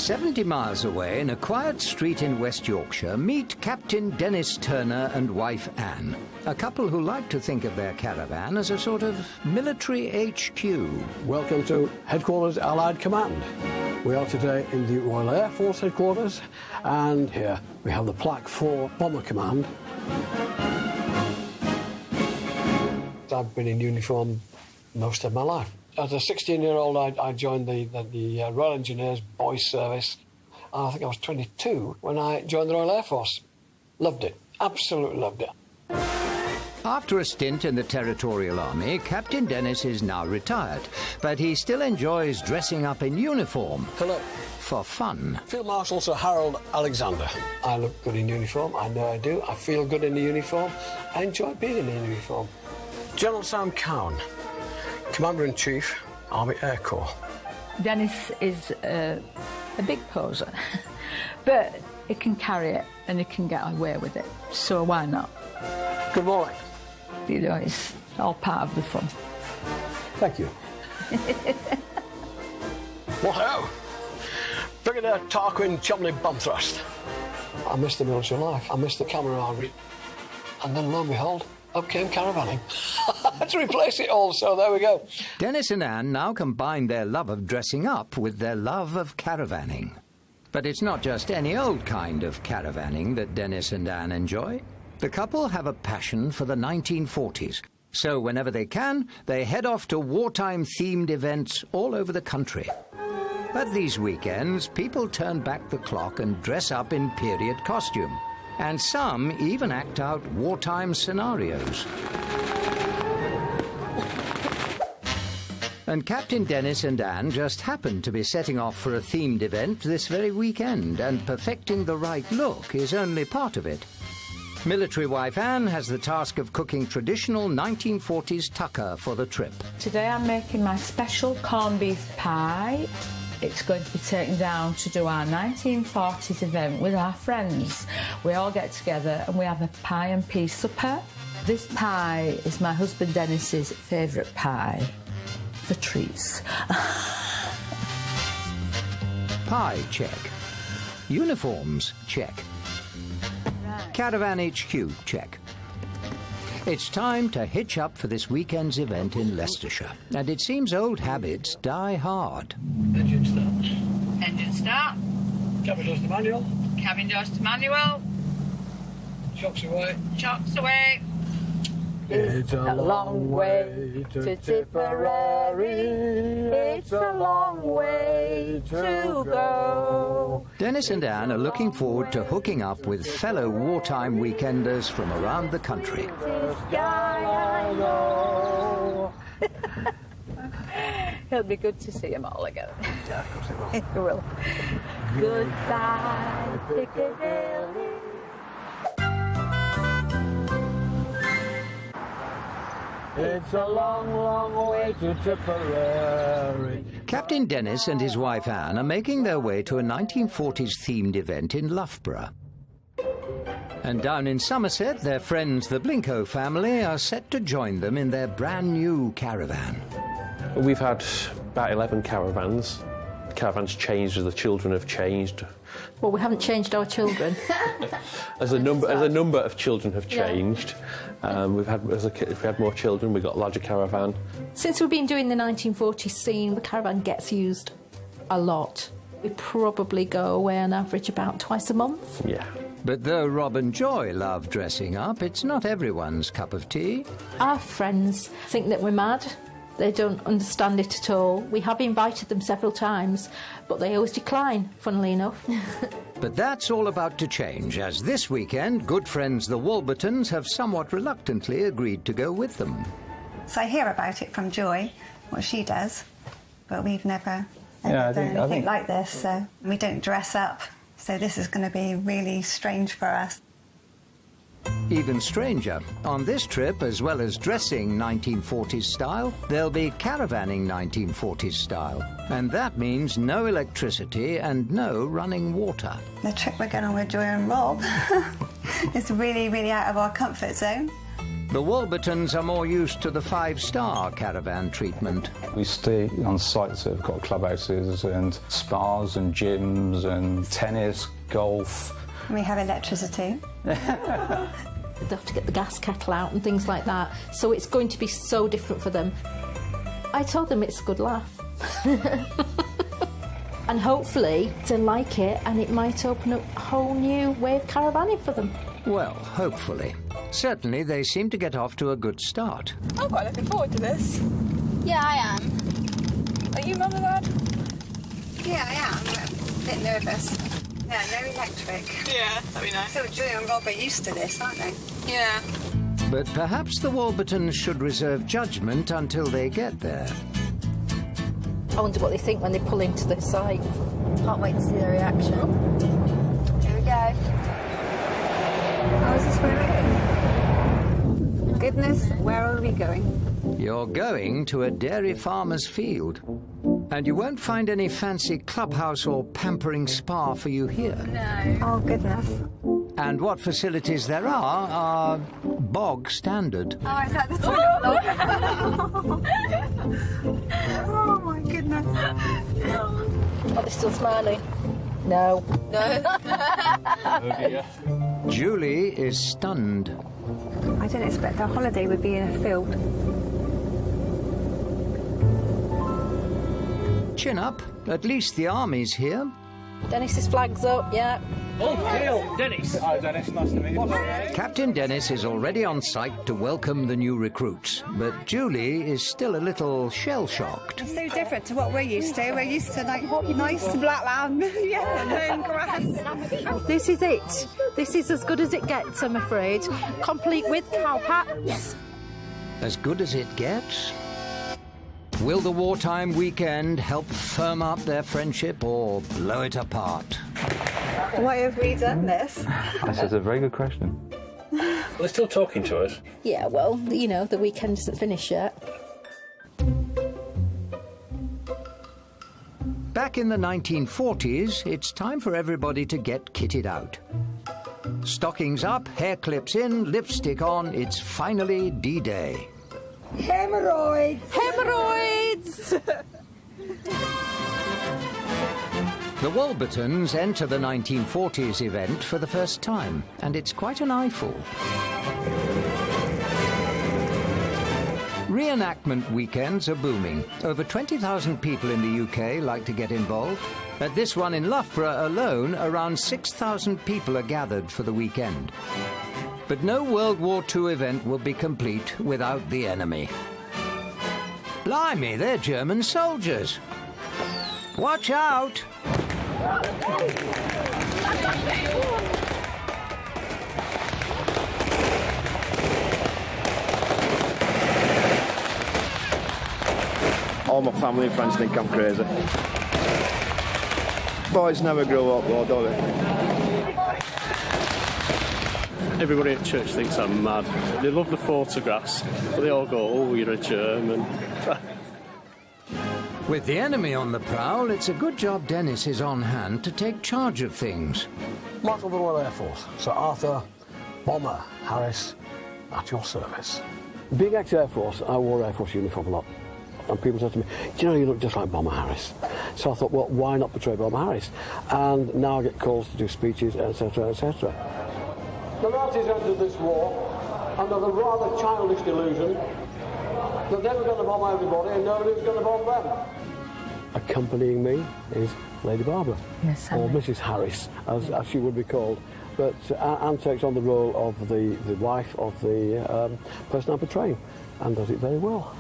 70 miles away, in a quiet street in West Yorkshire, meet Captain Dennis Turner and wife Anne, a couple who like to think of their caravan as a sort of military HQ. Welcome to Headquarters Allied Command. We are today in the Royal Air Force Headquarters, and here we have the plaque for Bomber Command. I've been in uniform most of my life. As a 16-year-old, I joined the Royal Engineers Boys Service. And I think I was 22 when I joined the Royal Air Force. Loved it. Absolutely loved it. After a stint in the Territorial Army, Captain Dennis is now retired, but he still enjoys dressing up in uniform. Hello. For fun. Field Marshal Sir Harold Alexander. I look good in uniform. I know I do. I feel good in the uniform. I enjoy being in the uniform. General Sam Cowan, Commander-in-Chief, Army Air Corps. Dennis is a big poser, but he can carry it and he can get away with it, so why not? Good morning. You know, it's all part of the fun. Thank you. What-ho! Brigadier Tarquin Chumley Bumthrust. I missed the military life, I missed the camaraderie, and then lo and behold, up came caravanning. To replace it all, so there we go. Dennis and Anne now combine their love of dressing up with their love of caravanning. But it's not just any old kind of caravanning that Dennis and Anne enjoy. The couple have a passion for the 1940s. So whenever they can, they head off to wartime-themed events all over the country. At these weekends, people turn back the clock and dress up in period costume. And some even act out wartime scenarios. And Captain Dennis and Anne just happened to be setting off for a themed event this very weekend, and perfecting the right look is only part of it. Military wife Anne has the task of cooking traditional 1940s tucker for the trip. Today I'm making my special corned beef pie. It's going to be taken down to do our 1940s event with our friends. We all get together and we have a pie and peas supper. This pie is my husband Dennis's favourite pie for treats. Pie, check. Uniforms, check. Right. Caravan HQ, check. It's time to hitch up for this weekend's event in Leicestershire, and it seems old habits die hard. Engine start. Engine start. Cabin doors to manual. Cabin doors to manual. Chocks away. Chocks away. It's a long way to Tipperary. It's a long way to go. Dennis and Anne are looking forward to hooking up with fellow wartime weekenders from around the country. It'll be good to see them all again. Yeah, of course it will. It will. Goodbye, Piccadilly. It's a long, long way to Tipperary. Captain Dennis and his wife Anne are making their way to a 1940s-themed event in Loughborough. And down in Somerset, their friends, the Blinko family, are set to join them in their brand-new caravan. We've had about 11 caravans. The caravan's changed as the children have changed. Well, we haven't changed our children. As a number of children have changed. If we had more children, we got a larger caravan. Since we've been doing the 1940s scene, the caravan gets used a lot. We probably go away on average about twice a month. Yeah. But though Rob and Joy love dressing up, it's not everyone's cup of tea. Our friends think that we're mad. They don't understand it at all. We have invited them several times, but they always decline, funnily enough. But that's all about to change, as this weekend, good friends the Walbertons have somewhat reluctantly agreed to go with them. So I hear about it from Joy, what she does, but we've never done anything like this, so we don't dress up, so this is going to be really strange for us. Even stranger, on this trip, as well as dressing 1940s style, there'll be caravanning 1940s style. And that means no electricity and no running water. The trip we're going on with Joy and Rob is really, really out of our comfort zone. The Warburtons are more used to the 5-star caravan treatment. We stay on sites that have got clubhouses and spas and gyms and tennis, golf. We have electricity. They have to get the gas kettle out and things like that, so it's going to be so different for them. I told them it's a good laugh. And hopefully they like it, and it might open up a whole new way of caravanning for them. Well, hopefully. Certainly they seem to get off to a good start. I'm quite looking forward to this. Yeah, I am. Are you, Mum and Dad? Yeah, I am. I'm a bit nervous. Yeah, no electric. Yeah, that'd be nice. So Julie and Rob are used to this, aren't they? Yeah. But perhaps the Warburtons should reserve judgment until they get there. I wonder what they think when they pull into the site. Can't wait to see their reaction. Here we go. Oh, is this where it is? Goodness, where are we going? You're going to a dairy farmer's field. And you won't find any fancy clubhouse or pampering spa for you here. No. Oh, goodness. And what facilities there are bog standard. Oh, is that the toilet? Oh, my goodness. Are they still smiling? No. No. Oh dear. Julie is stunned. I didn't expect our holiday would be in a field. Chin up. At least the army's here. Dennis's flag's up, yeah. Oh, Neil, Dennis. Hi, Dennis. Nice to meet you. Captain Dennis is already on site to welcome the new recruits, but Julie is still a little shell-shocked. It's so different to what we're used to. We're used to, like, nice flat land. Yeah, and grass. This is it. This is as good as it gets, I'm afraid. Complete with cowpats. As good as it gets? Will the wartime weekend help firm up their friendship or blow it apart? Why have we done this? That's a very good question. They're still talking to us. Yeah, well, you know, the weekend isn't finished yet. Back in the 1940s, it's time for everybody to get kitted out. Stockings up, hair clips in, lipstick on, it's finally D-Day. Hemorrhoids! Hemorrhoids! The Warburtons enter the 1940s event for the first time, and it's quite an eyeful. Reenactment weekends are booming. Over 20,000 people in the UK like to get involved. At this one in Loughborough alone, around 6,000 people are gathered for the weekend. But no World War II event will be complete without the enemy. Blimey, they're German soldiers. Watch out! All my family and friends think I'm crazy. Boys never grow up though, do they? Everybody at church thinks I'm mad. They love the photographs, but they all go, "Oh, you're a German." With the enemy on the prowl, it's a good job Dennis is on hand to take charge of things. Marshal of the Royal Air Force, Sir Arthur Bomber Harris, at your service. Being ex-Air Force, I wore Air Force uniform a lot. And people said to me, "Do you know, you look just like Bomber Harris?" So I thought, well, why not portray Bomber Harris? And now I get calls to do speeches, etc., etc. The Nazis entered this war under the rather childish delusion that they were going to bomb everybody and nobody was going to bomb them. Accompanying me is Lady Barbara, or Mrs. Harris, as she would be called. But Anne takes on the role of the wife of the person I'm portraying, and does it very well.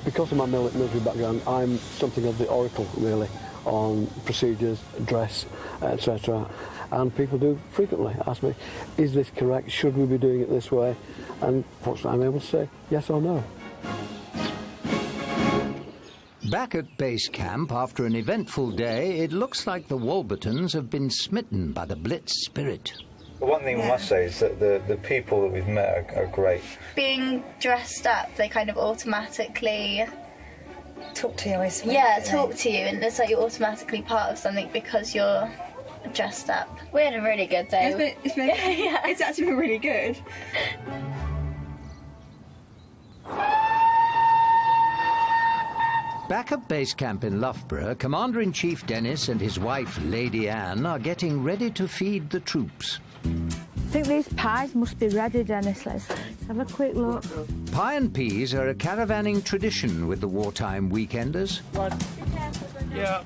Because of my military background, I'm something of the oracle, really, on procedures, dress, etc. And people do frequently ask me, is this correct? Should we be doing it this way? And fortunately, I'm able to say yes or no. Back at base camp, after an eventful day, it looks like the Warburtons have been smitten by the Blitz spirit. One thing I must say is that the people that we've met are great. Being dressed up, they kind of automatically talk to you, I suppose. Yeah, talk to you, and it's like you're automatically part of something because you're dressed up. We had a really good day. It's actually been really good. Back at base camp in Loughborough, Commander-in-Chief Dennis and his wife, Lady Anne, are getting ready to feed the troops. I think these pies must be ready, Dennis. Let's have a quick look. Pie and peas are a caravanning tradition with the wartime weekenders. Yeah.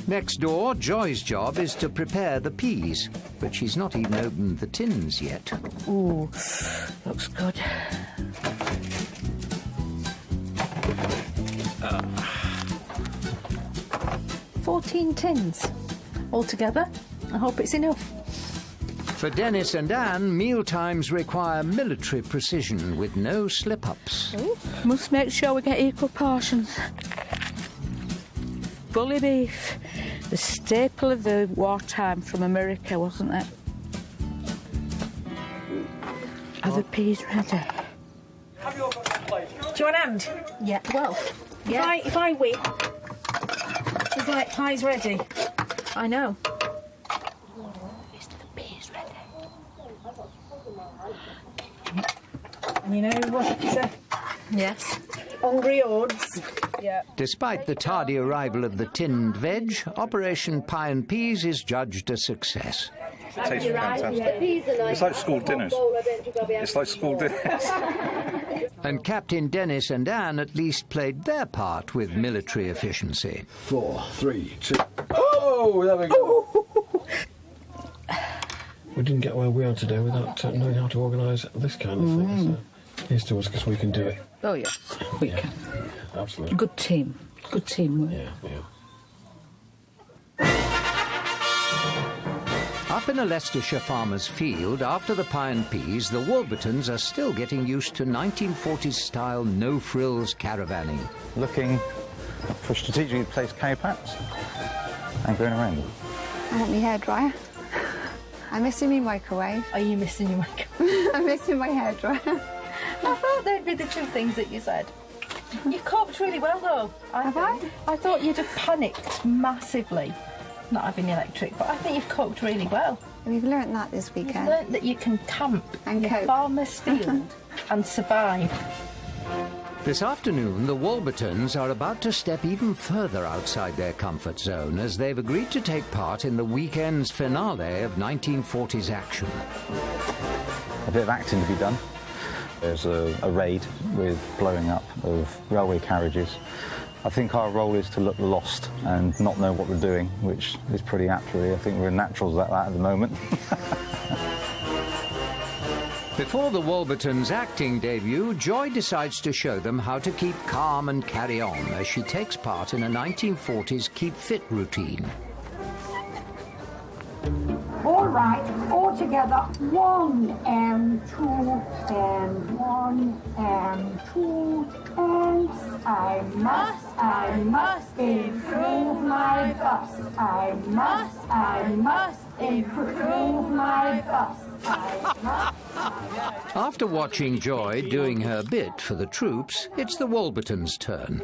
Next door, Joy's job is to prepare the peas, but she's not even opened the tins yet. Ooh, looks good. 14 tins altogether. I hope it's enough. For Dennis and Anne, mealtimes require military precision with no slip-ups. Must make sure we get equal portions. Bully beef, the staple of the wartime from America, wasn't it? Are the peas ready? Do you want a hand? Yeah, well, Yeah. If I win, it's like pie's ready. I know. Is the peas ready? And you know what? Yes. Hungry hordes. Yeah. Despite the tardy arrival of the tinned veg, Operation Pie and Peas is judged a success. It tastes fantastic. It's like school dinners. It's like school dinners. And Captain Dennis and Anne at least played their part with military efficiency. 4, 3, 2. Oh, there we go. We didn't get where we are today without knowing how to organise this kind of thing. So here's to us because we can do it. Oh, yeah, we can. Absolutely. Good team. Good teamwork. Yeah, yeah. Up in a Leicestershire farmer's field, after the pie and peas, the Warburtons are still getting used to 1940s-style no-frills caravanning. Looking for strategically placed carry packs and going around them. I want my hairdryer. I'm missing my microwave. Are you missing your microwave? I'm missing my hairdryer. I thought they'd be the two things that you said. You've coped really well, though. I thought you'd have panicked massively, not having electric, but I think you've coped really well. We've learnt that this weekend. You've learnt that you can camp and in a farmer's field and survive. This afternoon, the Warburtons are about to step even further outside their comfort zone as they've agreed to take part in the weekend's finale of 1940s action. A bit of acting to be done. There's a raid with blowing up of railway carriages. I think our role is to look lost and not know what we're doing, which is pretty apt, really. I think we're naturals at that at the moment. Before the Warburtons' acting debut, Joy decides to show them how to keep calm and carry on as she takes part in a 1940s Keep Fit routine. All right, all together. 1 and 2 and 1 and 2 and I must improve my bust. I must improve my bust. After watching Joy doing her bit for the troops, it's the Warburtons' turn.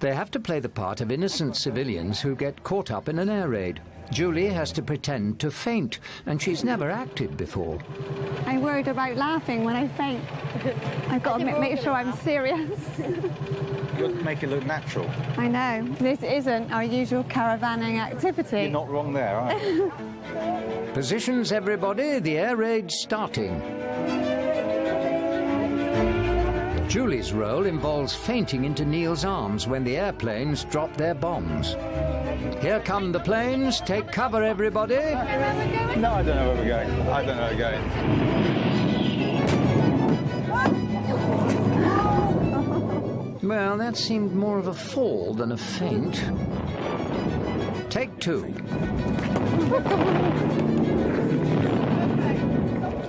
They have to play the part of innocent civilians who get caught up in an air raid. Julie has to pretend to faint, and she's never acted before. I'm worried about laughing when I faint. I've got to make sure I'm serious. You have to make it look natural. I know. This isn't our usual caravanning activity. You're not wrong there, are you? Positions, everybody, the air raid's starting. Julie's role involves fainting into Neil's arms when the airplanes drop their bombs. Here come the planes. Take cover, everybody. No, I don't know where we're going. I don't know where we're going. Well, that seemed more of a fall than a faint. Take 2.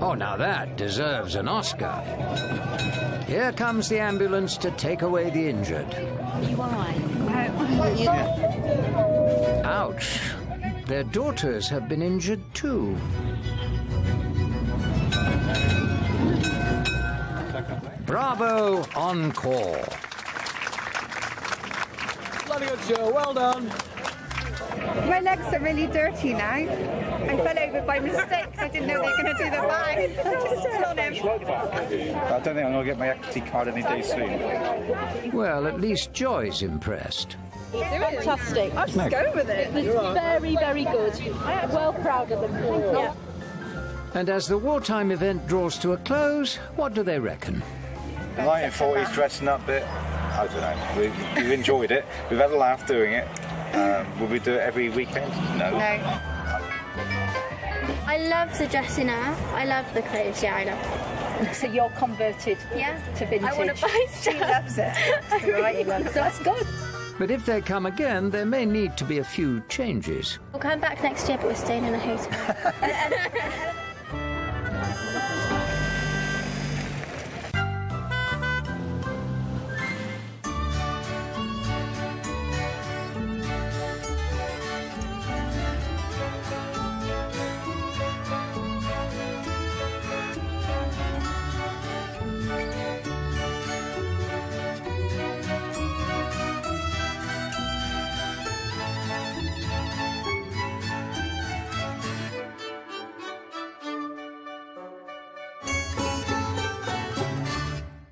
Oh, now that deserves an Oscar. Here comes the ambulance to take away the injured. Are you all right? Ouch. Their daughters have been injured too. Bravo, encore. Bloody good show, well done. My legs are really dirty now. I fell over by mistake. I didn't know they were going to do the bag. I just stood on him. I don't think I'm going to get my equity card any day soon. Well, at least Joy's impressed. Fantastic. I'll just go with it. Very, very good. Well proud of them. Yeah. And as the wartime event draws to a close, what do they reckon? The 1940s dressing up bit, I don't know. We've enjoyed it. We've had a laugh doing it. Will we do it every weekend? No. I love the dressing up. I love the clothes. Yeah, I love it. So you're converted to vintage. I want to buy stuff. She loves it. Right, that's good. But if they come again, there may need to be a few changes. We'll come back next year, but we're staying in a hotel.